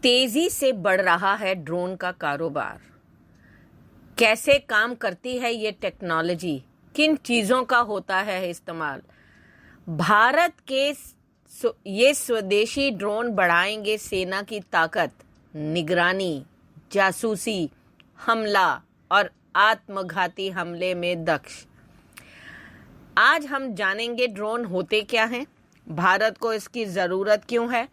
तेजी से बढ़ रहा है ड्रोन का कारोबार। कैसे काम करती है ये टेक्नोलॉजी, किन चीज़ों का होता है इस्तेमाल। भारत के ये स्वदेशी ड्रोन बढ़ाएंगे सेना की ताकत, निगरानी, जासूसी, हमला और आत्मघाती हमले में दक्ष। आज हम जानेंगे ड्रोन होते क्या हैं, भारत को इसकी ज़रूरत क्यों है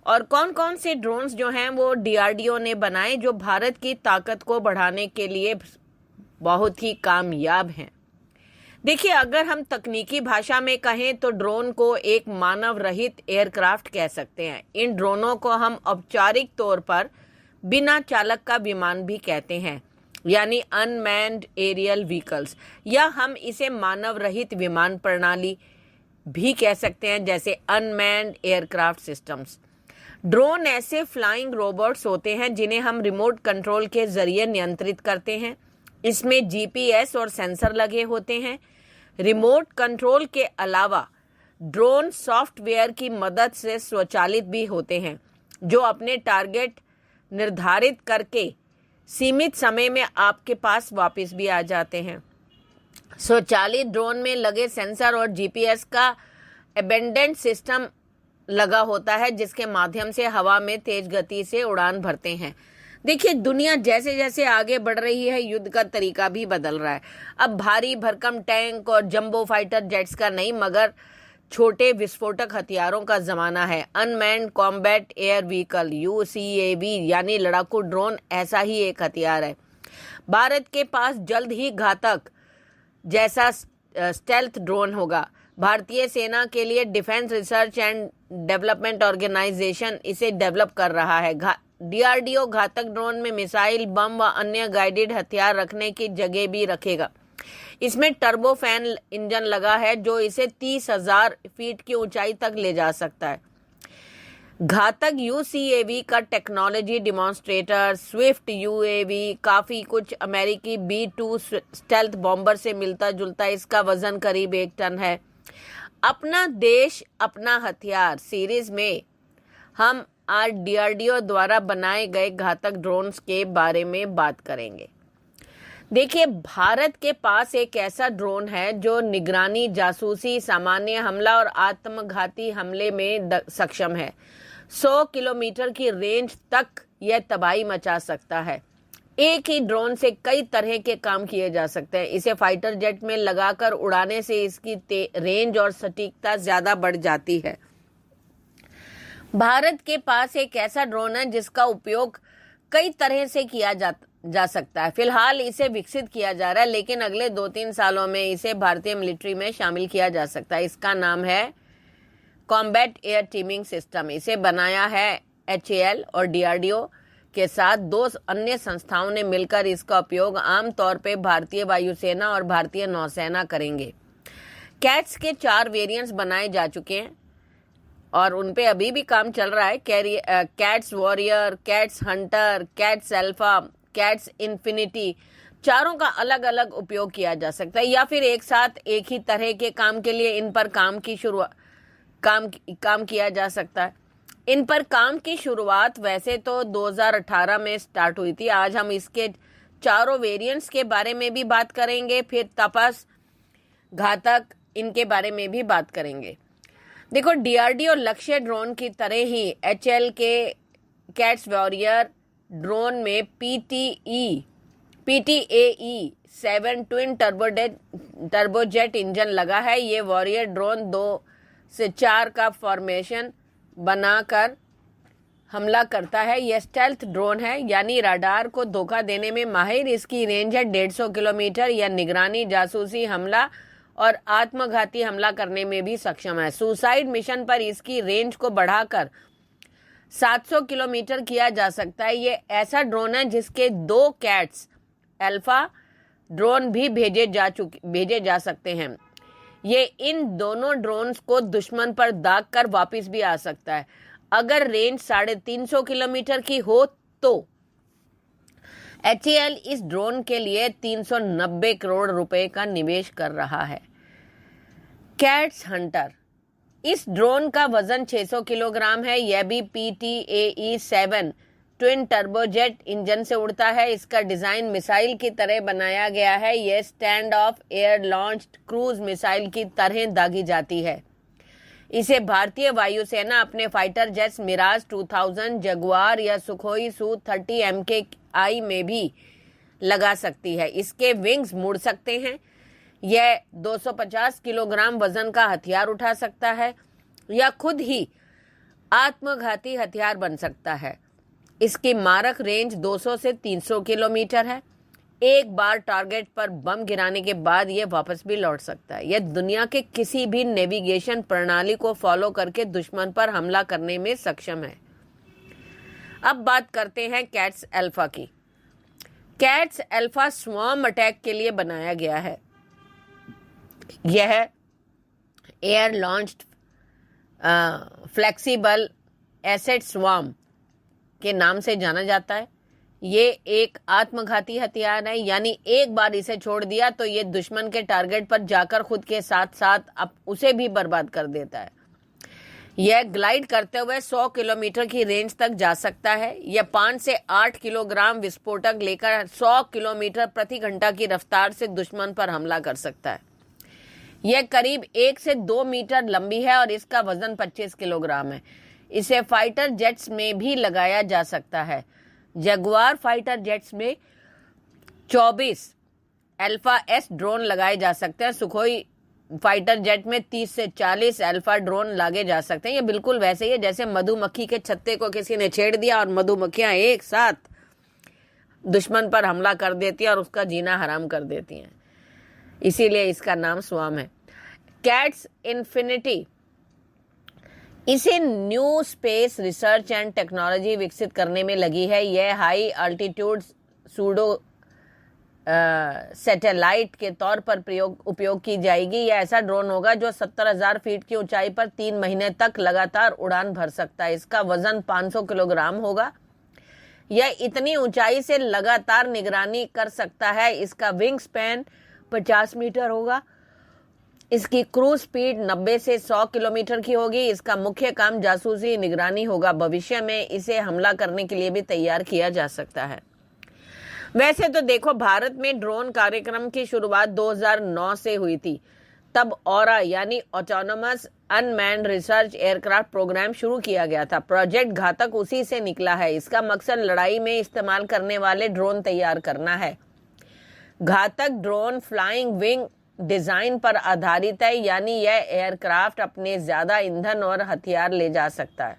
और कौन कौन से ड्रोन्स जो हैं वो डीआरडीओ ने बनाए जो भारत की ताकत को बढ़ाने के लिए बहुत ही कामयाब हैं। देखिए, अगर हम तकनीकी भाषा में कहें तो ड्रोन को एक मानव रहित एयरक्राफ्ट कह सकते हैं। इन ड्रोनों को हम औपचारिक तौर पर बिना चालक का विमान भी कहते हैं, यानी अनमैन्ड एरियल व्हीकल्स, या हम इसे मानव रहित विमान प्रणाली भी कह सकते हैं, जैसे अनमैन्ड एयरक्राफ्ट सिस्टम्स। ड्रोन ऐसे फ्लाइंग रोबोट्स होते हैं जिन्हें हम रिमोट कंट्रोल के जरिए नियंत्रित करते हैं। इसमें जीपीएस और सेंसर लगे होते हैं। रिमोट कंट्रोल के अलावा ड्रोन सॉफ्टवेयर की मदद से स्वचालित भी होते हैं, जो अपने टारगेट निर्धारित करके सीमित समय में आपके पास वापस भी आ जाते हैं। स्वचालित ड्रोन में लगे सेंसर और जीपीएस का एबेंडेंट सिस्टम लगा होता है, जिसके माध्यम से हवा में तेज गति से उड़ान भरते हैं। देखिए, दुनिया जैसे जैसे आगे बढ़ रही है, युद्ध का तरीका भी बदल रहा है। अब भारी भरकम टैंक और जंबो फाइटर जेट्स का नहीं, मगर छोटे विस्फोटक हथियारों का जमाना है। Unmanned combat air vehicle UCAV यानी लड़ाकू ड्रोन ऐसा ही एक हथियार है। भारत के पास जल्द ही घातक जैसा स्टेल्थ ड्रोन होगा। भारतीय सेना के लिए defence research and development organisation इसे डेवलप कर रहा है। डीआरडीओ घातक ड्रोन में मिसाइल, बम व अन्य गाइडेड हथियार रखने की जगह भी रखेगा। इसमें टर्बोफैन इंजन लगा है जो इसे 30,000 फीट की ऊंचाई तक ले जा सकता है। घातक यूसीएवी का टेक्नोलॉजी डिमॉन्स्ट्रेटर स्विफ्ट यूएवी काफी कुछ अमेरिकी B-2 स्टेल्थ बॉम्बर से मिलता जुलता। इसका वजन करीब 1 टन है। अपना देश अपना हथियार सीरीज में हम आज डीआरडीओ द्वारा बनाए गए घातक ड्रोन्स के बारे में बात करेंगे। देखिए, भारत के पास एक ऐसा ड्रोन है जो निगरानी, जासूसी, सामान्य हमला और आत्मघाती हमले में सक्षम है। 100 किलोमीटर की रेंज तक यह तबाही मचा सकता है। एक ही ड्रोन से कई तरह के काम किए जा सकते हैं। इसे फाइटर जेट में लगाकर उड़ाने से इसकी रेंज और सटीकता ज्यादा बढ़ जाती है। भारत के पास एक ऐसा ड्रोन है जिसका उपयोग कई तरह से किया जा सकता है। फिलहाल इसे विकसित किया जा रहा है, लेकिन अगले 2-3 सालों में इसे भारतीय मिलिट्री में शामिल किया जा सकता है। इसका नाम है कॉम्बैट एयर टीमिंग सिस्टम। इसे बनाया है HAL और डीआरडीओ के साथ 2 अन्य संस्थाओं ने मिलकर इसका उपयोग आमतौर पर भारतीय वायुसेना और भारतीय नौसेना करेंगे। कैट्स के 4 वेरिएंट्स बनाए जा चुके हैं और उन पे अभी भी काम चल रहा है। Cats warrior, cats Hunter, cats alpha, cats infinity, चारों का अलग अलग उपयोग किया जा सकता है, या फिर एक साथ एक ही तरह के काम के लिए इन पर काम किया जा सकता है। इन पर काम की शुरुआत वैसे तो 2018 में स्टार्ट हुई थी। आज हम इसके चारों वेरिएंट्स के बारे में भी बात करेंगे, फिर तपस, घातक, इनके बारे में भी बात करेंगे। देखो, डीआरडीओ लक्ष्य ड्रोन की तरह ही HAL के कैट्स वॉरियर ड्रोन में PTAE 7 ट्विन टर्बोजेट इंजन लगा है। ये वॉरियर ड्रोन 2 से 4 का फॉर्मेशन बनाकर हमला करता है। यह स्टेल्थ ड्रोन है, यानी राडार को धोखा देने में माहिर। इसकी रेंज है 150 किलोमीटर। यह निगरानी, जासूसी, हमला और आत्मघाती हमला करने में भी सक्षम है। सुसाइड मिशन पर इसकी रेंज को बढ़ाकर 700 किलोमीटर किया जा सकता है। ये ऐसा ड्रोन है जिसके 2 कैट्स अल्फा ड्रोन भी भेजे जा सकते हैं। ये इन दोनों ड्रोन्स को दुश्मन पर दाग कर वापस भी आ सकता है। अगर रेंज 350 किलोमीटर की हो तो HAL इस ड्रोन के लिए 390 करोड़ रुपए का निवेश कर रहा है। कैट्स हंटर, इस ड्रोन का वजन 600 किलोग्राम है। यह भी PTAE-7 ट्विन टर्बोजेट इंजन से उड़ता है। इसका डिजाइन मिसाइल की तरह बनाया गया है। यह stand of air launched cruise missile की तरह दागी जाती है। इसे भारतीय वायुसेना अपने फाइटर जेट्स मिराज 2000, जगुआर या सुखोई Su-30 MKI में भी लगा सकती है। इसके विंग्स मुड़ सकते हैं। यह 250 किलोग्राम वजन का हथियार उठा सकता है या खुद ही आत्मघाती हथियार बन सकता है। इसकी मारक रेंज 200 से 300 किलोमीटर है। एक बार टारगेट पर बम गिराने के बाद यह वापस भी लौट सकता है। यह दुनिया के किसी भी नेविगेशन प्रणाली को फॉलो करके दुश्मन पर हमला करने में सक्षम है। अब बात करते हैं कैट्स अल्फा की। कैट्स अल्फा स्वॉर्म अटैक के लिए बनाया गया है। यह air launched flexible asset swarm के नाम से जाना जाता है। ये एक आत्मघाती हथियार है, यानी एक बार इसे छोड़ दिया तो ये दुश्मन के टारगेट पर जाकर खुद के साथ साथ उसे भी बर्बाद कर देता है। यह ग्लाइड करते हुए 100 किलोमीटर की रेंज तक जा सकता है। यह 5 से 8 किलोग्राम विस्फोटक लेकर 100 किलोमीटर प्रति घंटा की रफ्तार से दुश्मन पर हमला कर सकता है। यह करीब 1 से 2 मीटर लंबी है और इसका वजन 25 किलोग्राम है। इसे फाइटर जेट्स में भी लगाया जा सकता है। जगुआर फाइटर जेट्स में 24 अल्फा एस ड्रोन लगाए जा सकते हैं। सुखोई फाइटर जेट में 30 से 40 अल्फा ड्रोन लागे जा सकते हैं। ये बिल्कुल वैसे ही है जैसे मधुमक्खी के छत्ते को किसी ने छेड़ दिया और मधुमक्खियां एक साथ दुश्मन पर हमला कर देती हैं और उसका जीना हराम कर देती हैं। इसीलिए इसका नाम स्वाम है। कैट्स इन्फिनिटी, इसे new space research and technology विकसित करने में लगी है। यह हाई अल्टीट्यूड सूडो सैटेलाइट के तौर पर उपयोग की जाएगी। यह ऐसा ड्रोन होगा जो 70,000 फीट की ऊंचाई पर 3 महीने तक लगातार उड़ान भर सकता है। इसका वजन 500 किलोग्राम होगा। यह इतनी ऊंचाई से लगातार निगरानी कर सकता है। इसका विंग स्पैन 50 मीटर होगा। इसकी क्रूज स्पीड 90 से 100 किलोमीटर की होगी। इसका मुख्य काम जासूसी निगरानी होगा। भविष्य में इसे हमला करने के लिए भी तैयार किया जा सकता है। वैसे तो देखो, भारत में ड्रोन कार्यक्रम की शुरुआत 2009 से हुई थी। तब ऑरा यानी autonomous unmanned research aircraft programme शुरू किया गया था। प्रोजेक्ट घातक उसी से निकला है। इसका मकसद लड़ाई में इस्तेमाल करने वाले ड्रोन तैयार करना है। घातक ड्रोन फ्लाइंग विंग डिजाइन पर आधारित है, यानी यह एयरक्राफ्ट अपने ज्यादा ईंधन और हथियार ले जा सकता है।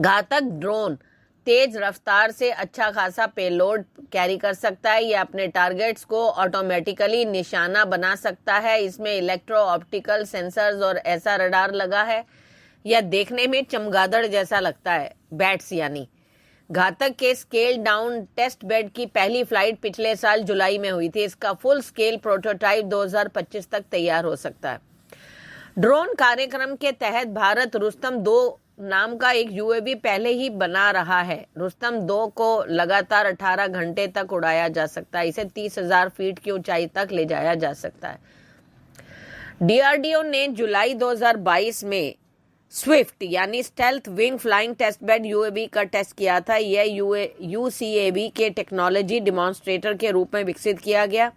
घातक ड्रोन तेज रफ्तार से अच्छा खासा पेलोड कैरी कर सकता है। यह अपने टारगेट्स को ऑटोमेटिकली निशाना बना सकता है। इसमें इलेक्ट्रो ऑप्टिकल सेंसर्स और ऐसा रडार लगा है। यह देखने में चमगादड़ जैसा लगता है, बैट्स यानी। घातक के स्केल डाउन टेस्ट बेड की पहली फ्लाइट पिछले साल जुलाई में हुई थी। इसका फुल स्केल प्रोटोटाइप 2025 तक तैयार हो सकता है। ड्रोन कार्यक्रम के तहत भारत रुस्तम 2 नाम का एक यूएवी पहले ही बना रहा है। रुस्तम 2 को लगातार 18 घंटे तक उड़ाया जा सकता है। इसे 30,000 फीट की ऊंचाई तक ले जाया जा सकता है। डीआरडीओ ने जुलाई 2022 में स्विफ्ट यानी stealth wing flying test bed UAV का टेस्ट किया था। यह यूसीएवी के टेक्नोलॉजी डिमॉन्स्ट्रेटर के रूप में विकसित किया गया।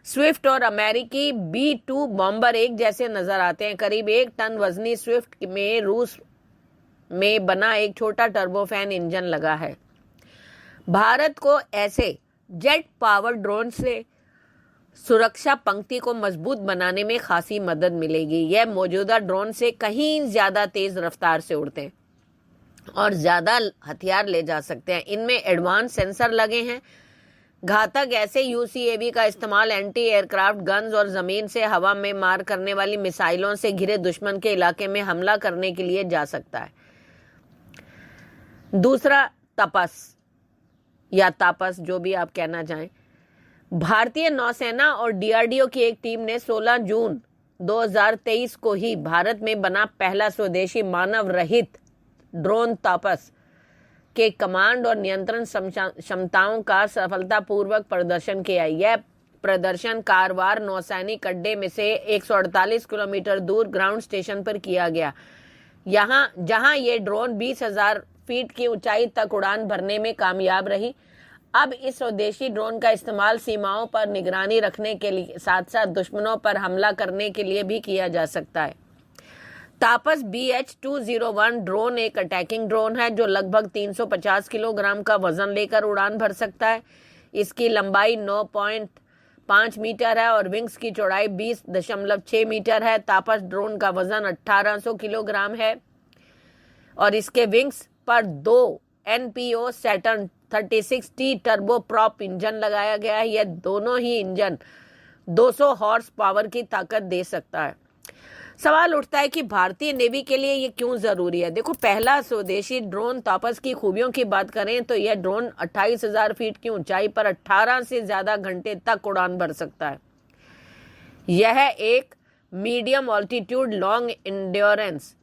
स्विफ्ट और अमेरिकी B-2 बॉम्बर एक जैसे नजर आते हैं। करीब 1 टन वजनी स्विफ्ट में रूस में बना एक छोटा टर्बोफैन इंजन लगा है। भारत को ऐसे जेट पावर ड्रोन से सुरक्षा पंक्ति को मजबूत बनाने में खासी मदद मिलेगी। यह मौजूदा ड्रोन से कहीं ज्यादा तेज रफ्तार से उड़ते हैं और ज्यादा हथियार ले जा सकते हैं। इनमें एडवांस सेंसर लगे हैं। घातक ऐसे यूसीएवी का इस्तेमाल एंटी एयरक्राफ्ट गन्स और जमीन से हवा में मार करने वाली मिसाइलों से घिरे दुश्मन के इलाके में हमला करने के लिए जा सकता है। दूसरा, तपस या तापस, जो भी आप कहना चाहें। भारतीय नौसेना और डीआरडीओ की एक टीम ने 16 जून 2023 को ही भारत में बना पहला स्वदेशी मानव रहित ड्रोन तापस के कमांड और नियंत्रण क्षमताओं का सफलतापूर्वक प्रदर्शन किया। यह प्रदर्शन कारवार नौसैनिक अड्डे में से 148 किलोमीटर दूर ग्राउंड स्टेशन पर किया गया। जहां ये ड्रोन 20,000 फीट की ऊंचाई तक उड़ान भरने में कामयाब रही। अब इस स्वदेशी ड्रोन का इस्तेमाल सीमाओं पर निगरानी रखने के लिए साथ साथ दुश्मनों पर हमला करने के लिए भी किया जा सकता है। तापस BH-201 ड्रोन एक अटैकिंग ड्रोन है जो लगभग 350 किलोग्राम का वजन लेकर उड़ान भर सकता है। इसकी लंबाई 9.5 मीटर है और विंग्स की चौड़ाई 20.6 मीटर है। तापस ड्रोन का वजन 1800 किलोग्राम है और इसके विंग्स पर 2 NPO Saturn 36T turbo prop engine लगाया गया है। यह दोनों ही इंजन 200 हॉर्स पावर की ताकत दे सकता है। सवाल उठता है कि भारतीय नेवी के लिए ये क्यों जरूरी है। देखो, पहला स्वदेशी ड्रोन तापस की खूबियों की बात करें तो यह ड्रोन 28,000 फीट की ऊंचाई पर 18 से ज्यादा घंटे तक उड़ान भर सकता है। यह एक medium altitude long endurance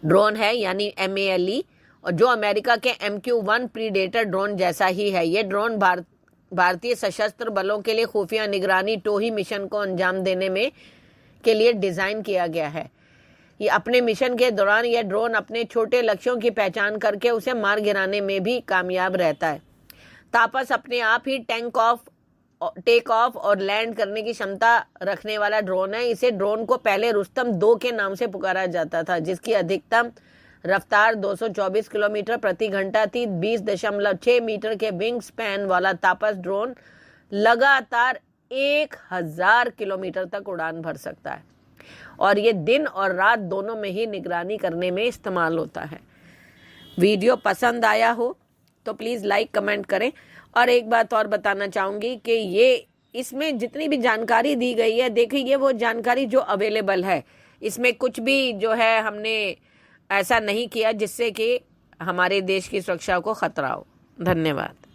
drone है यानी MALE, और जो अमेरिका के MQ-1 प्रीडेटर ड्रोन जैसा ही है। यह ड्रोन भारतीय सशस्त्र बलों के लिए खुफिया निगरानी टोही मिशन को अंजाम देने के लिए डिजाइन किया गया है। ये अपने मिशन के दौरान यह ड्रोन अपने छोटे लक्ष्यों की पहचान करके उसे मार गिराने में भी कामयाब रहता है। तापस अपने आप ही टेक ऑफ और लैंड करने की क्षमता रखने वाला ड्रोन है। इसे ड्रोन को पहले रुस्तम 2 के नाम से पुकारा जाता था, जिसकी अधिकतम रफ्तार 224 किलोमीटर प्रति घंटा थी। 20.6 मीटर के विंग स्पैन वाला तापस ड्रोन लगातार 1000 किलोमीटर तक उड़ान भर सकता है और ये दिन और रात दोनों में ही निगरानी करने में इस्तेमाल होता है। वीडियो पसंद आया हो तो प्लीज़ लाइक कमेंट करें। और एक बात और बताना चाहूँगी कि इसमें जितनी भी जानकारी दी गई है, देखिए ये वो जानकारी जो अवेलेबल है, इसमें कुछ भी जो है हमने ऐसा नहीं किया जिससे कि हमारे देश की सुरक्षा को खतरा हो। धन्यवाद।